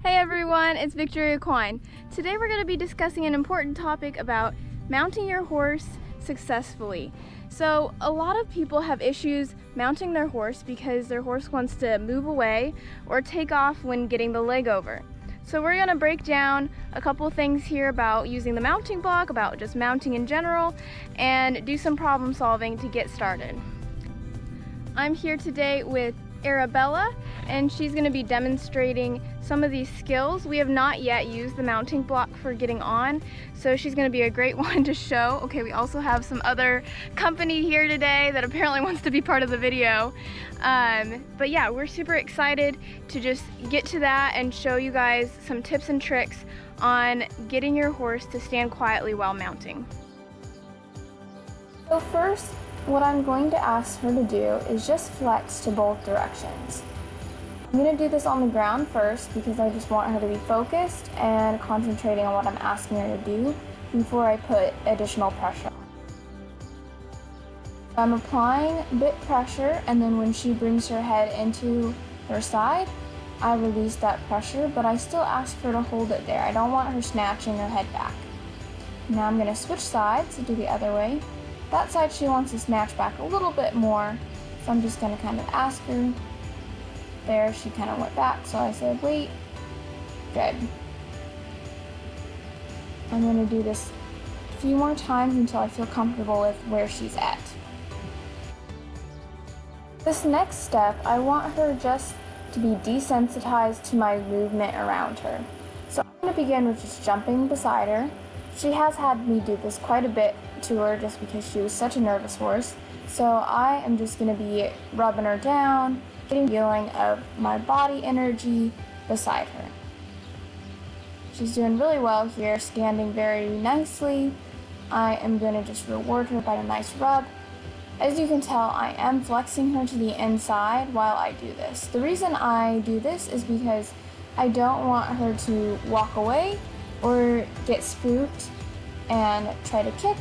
Hey everyone, it's Victoria Quine. Today we're going to be discussing an important topic about mounting your horse successfully. So a lot of people have issues mounting their horse because their horse wants to move away or take off when getting the leg over. So we're going to break down a couple things here about using the mounting block, about just mounting in general, and do some problem solving to get started. I'm here today with Arabella, and she's going to be demonstrating some of these skills. We have not yet used the mounting block for getting on, so she's going to be a great one to show. Okay, we also have some other company here today that apparently wants to be part of the video. But yeah, we're super excited to just get to that and show you guys some tips and tricks on getting your horse to stand quietly while mounting. So first, what I'm going to ask her to do is just flex to both directions. I'm going to do this on the ground first because I just want her to be focused and concentrating on what I'm asking her to do before I put additional pressure on. I'm applying bit pressure, and then when she brings her head into her side, I release that pressure, but I still ask her to hold it there. I don't want her snatching her head back. Now I'm going to switch sides and do the other way. That side she wants to snatch back a little bit more, so I'm just going to kind of ask her. There, she kind of went back, so I said, wait. Good. I'm going to do this a few more times until I feel comfortable with where she's at. This next step, I want her just to be desensitized to my movement around her. So I'm going to begin with just jumping beside her. She has had me do this quite a bit to her just because she was such a nervous horse. So I am just going to be rubbing her down, getting a feeling of my body energy beside her. She's doing really well here, standing very nicely. I am going to just reward her by a nice rub. As you can tell, I am flexing her to the inside while I do this. The reason I do this is because I don't want her to walk away or get spooked and try to kick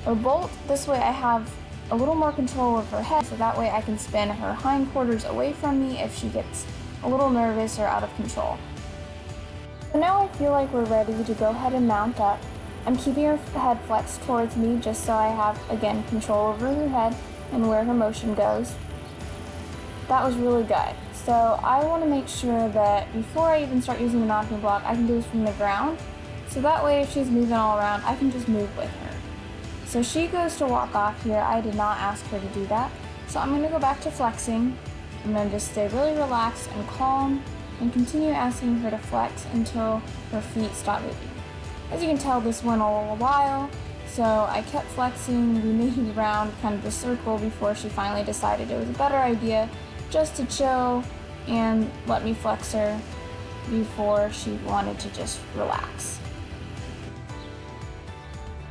or bolt. This way I have a little more control of her head, so that way I can spin her hindquarters away from me if she gets a little nervous or out of control. So now I feel like we're ready to go ahead and mount up. I'm keeping her head flexed towards me just so I have, again, control over her head and where her motion goes. That was really good. So I want to make sure that before I even start using the mounting block, I can do this from the ground. So that way if she's moving all around, I can just move with her. So she goes to walk off here. I did not ask her to do that. So I'm going to go back to flexing. I'm going to just stay really relaxed and calm and continue asking her to flex until her feet stop moving. As you can tell, this went a little while, so I kept flexing. We made it around kind of the circle before she finally decided it was a better idea just to chill and let me flex her before she wanted to just relax.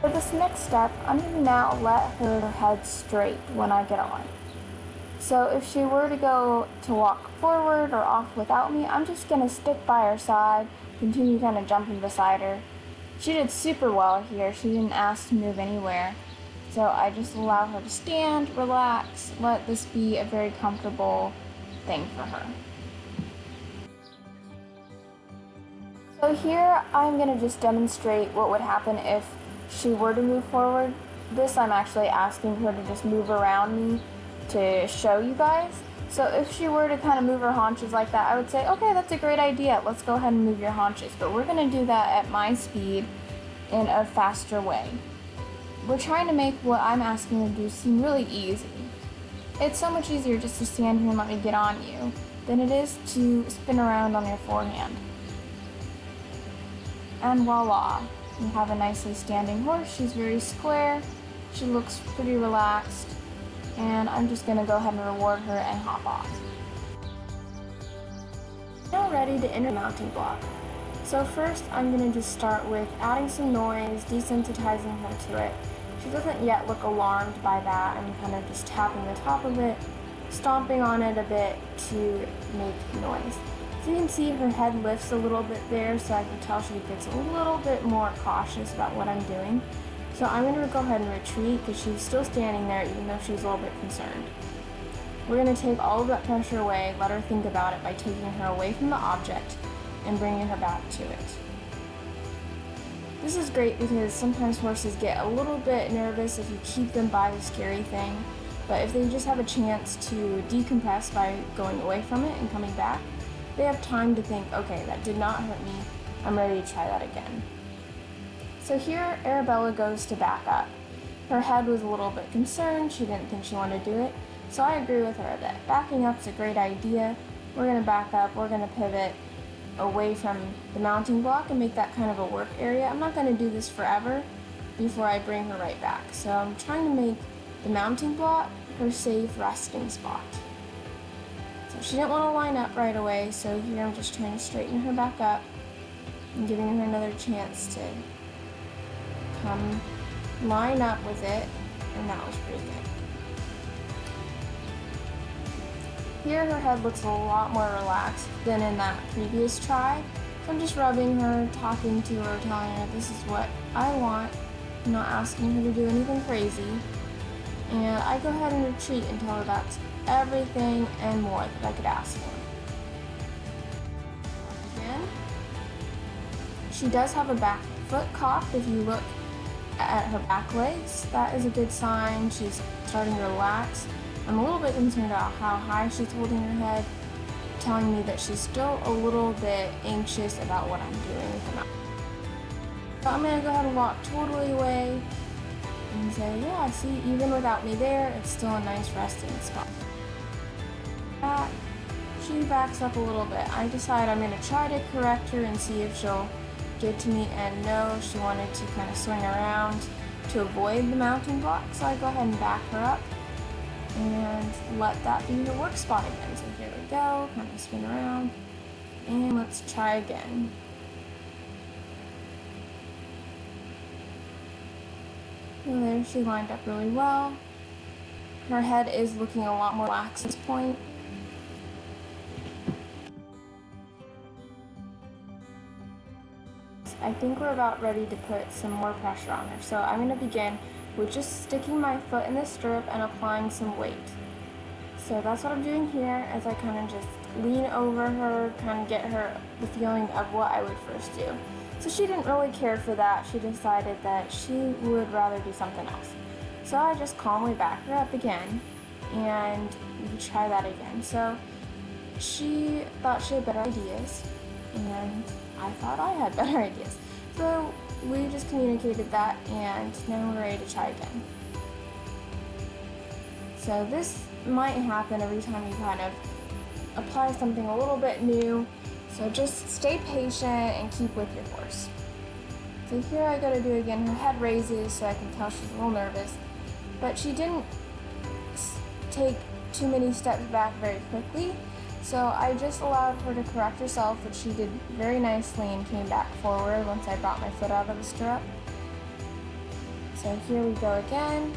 For this next step, I'm going to now let her head straight when I get on. So if she were to go to walk forward or off without me, I'm just going to stick by her side, continue kind of jumping beside her. She did super well here. She didn't ask to move anywhere. So I just allow her to stand, relax, let this be a very comfortable thing for her. So here I'm going to just demonstrate what would happen if she were to move forward. This I'm actually asking her to just move around me to show you guys. So if she were to kind of move her haunches like that, I would say, okay, that's a great idea. Let's go ahead and move your haunches. But we're going to do that at my speed in a faster way. We're trying to make what I'm asking her to do seem really easy. It's so much easier just to stand here and let me get on you than it is to spin around on your forehand. And voila, we have a nicely standing horse. She's very square. She looks pretty relaxed. And I'm just going to go ahead and reward her and hop off. Now ready to enter mounting block. So first I'm going to just start with adding some noise, desensitizing her to it. She doesn't yet look alarmed by that. I'm kind of just tapping the top of it, stomping on it a bit to make noise. So you can see her head lifts a little bit there, so I can tell she gets a little bit more cautious about what I'm doing. So I'm going to go ahead and retreat because she's still standing there even though she's a little bit concerned. We're going to take all of that pressure away, let her think about it by taking her away from the object, and bringing her back to it. This is great because sometimes horses get a little bit nervous if you keep them by the scary thing, but if they just have a chance to decompress by going away from it and coming back, they have time to think, okay, that did not hurt me, I'm ready to try that again. So here, Arabella goes to back up. Her head was a little bit concerned, she didn't think she wanted to do it, so I agree with her that backing up is a great idea. We're going to back up, we're going to pivot away from the mounting block and make that kind of a work area. I'm not going to do this forever before I bring her right back. So I'm trying to make the mounting block her safe resting spot. So she didn't want to line up right away, so here I'm just trying to straighten her back up and giving her another chance to come line up with it, and that was pretty good. Here her head looks a lot more relaxed than in that previous try. So I'm just rubbing her, talking to her, telling her this is what I want. I'm not asking her to do anything crazy. And I go ahead and retreat and tell her that's everything and more that I could ask for. Again, she does have a back foot cocked. If you look at her back legs, that is a good sign she's starting to relax. I'm a little bit concerned about how high she's holding her head, telling me that she's still a little bit anxious about what I'm doing with her mouth. So I'm going to go ahead and walk totally away and say, yeah, see, even without me there, it's still a nice resting spot. She backs up a little bit. I decide I'm going to try to correct her and see if she'll get to me, and no, she wanted to kind of swing around to avoid the mounting block, so I go ahead and back her up and let that be her work spot again. So here we go, kind of spin around, and let's try again. And there, she lined up really well. Her head is looking a lot more relaxed at this point. I think we're about ready to put some more pressure on her. So I'm going to begin with just sticking my foot in the stirrup and applying some weight. So that's what I'm doing here, as I kind of just lean over her, kind of get her the feeling of what I would first do. So she didn't really care for that. She decided that she would rather do something else. So I just calmly back her up again, and we try that again. So she thought she had better ideas, and I thought I had better ideas. So we just communicated that, and now we're ready to try again. So this might happen every time you kind of apply something a little bit new. So just stay patient and keep with your horse. So here I go to do again. Her head raises, so I can tell she's a little nervous. But she didn't take too many steps back very quickly. So I just allowed her to correct herself, which she did very nicely, and came back forward once I brought my foot out of the stirrup. So here we go again.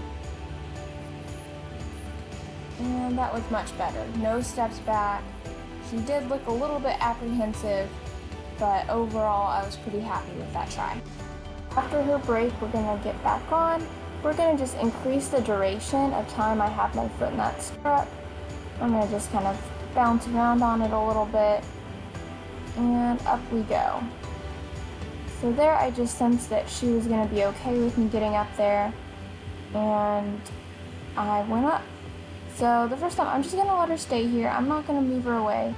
And that was much better. No steps back. She did look a little bit apprehensive, but overall I was pretty happy with that try. After her break, we're going to get back on. We're going to just increase the duration of time I have my foot in that stirrup. I'm going to just kind of bounce around on it a little bit, and up we go. So there I just sensed that she was going to be okay with me getting up there, and I went up. So the first time, I'm just going to let her stay here. I'm not going to move her away.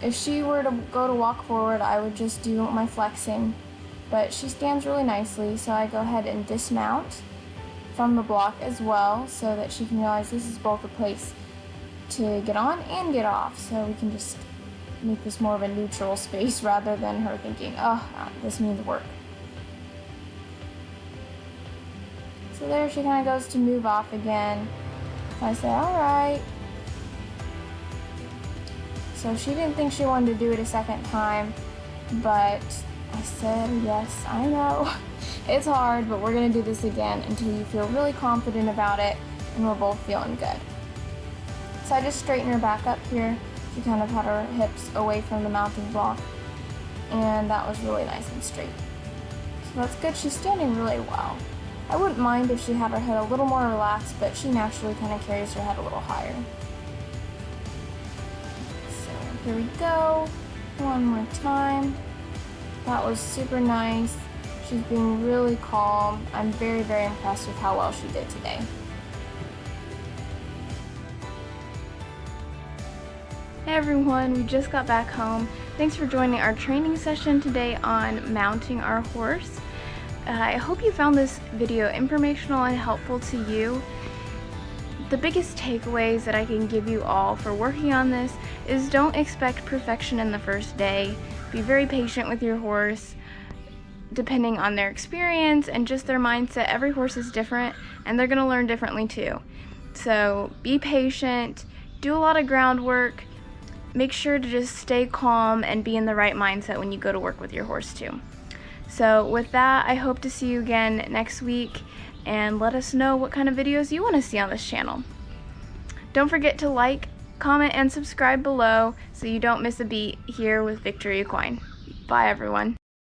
If she were to go to walk forward, I would just do my flexing, but she stands really nicely, so I go ahead and dismount from the block as well, so that she can realize this is both a place to get on and get off, so we can just make this more of a neutral space rather than her thinking, oh, this means work. So there she kind of goes to move off again. I say, all right. So she didn't think she wanted to do it a second time, but I said, yes, I know. It's hard, but we're gonna do this again until you feel really confident about it and we're both feeling good. So I just straightened her back up here. She kind of had her hips away from the mounting block, and that was really nice and straight. So that's good. She's standing really well. I wouldn't mind if she had her head a little more relaxed, but she naturally kind of carries her head a little higher. So here we go. One more time. That was super nice. She's being really calm. I'm very, very impressed with how well she did today. Hey everyone, we just got back home. Thanks for joining our training session today on mounting our horse. I hope you found this video informational and helpful to you. The biggest takeaways that I can give you all for working on this is don't expect perfection in the first day. Be very patient with your horse, depending on their experience and just their mindset. Every horse is different and they're gonna learn differently too. So be patient, do a lot of groundwork, make sure to just stay calm and be in the right mindset when you go to work with your horse too. So with that, I hope to see you again next week, and let us know what kind of videos you want to see on this channel. Don't forget to like, comment, and subscribe below so you don't miss a beat here with Victory Equine. Bye everyone.